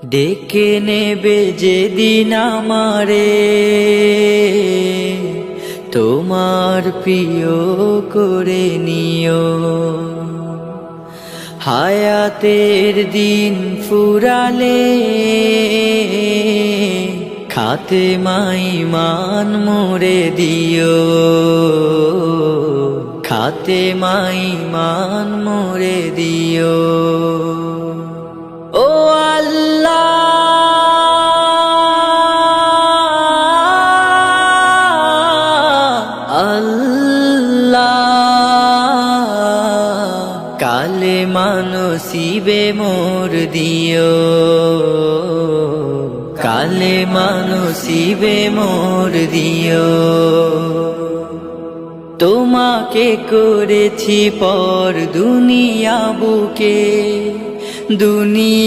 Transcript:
ডেকে নেবে যেদিন আমারে তোমার প্রিয় করে নিও। হায়াতের দিন ফুরালে খাতেমাই মান মোরে দিও, খাতেমাই মান মোরে দিও। ও আল্লাহ, আল্লাহ, কালেমা নসিবে মোর দিও, কালেমা নসিবে মোর দিও। তোমাকে করেছি পর দুনিয়া বুকে, দুনিয়া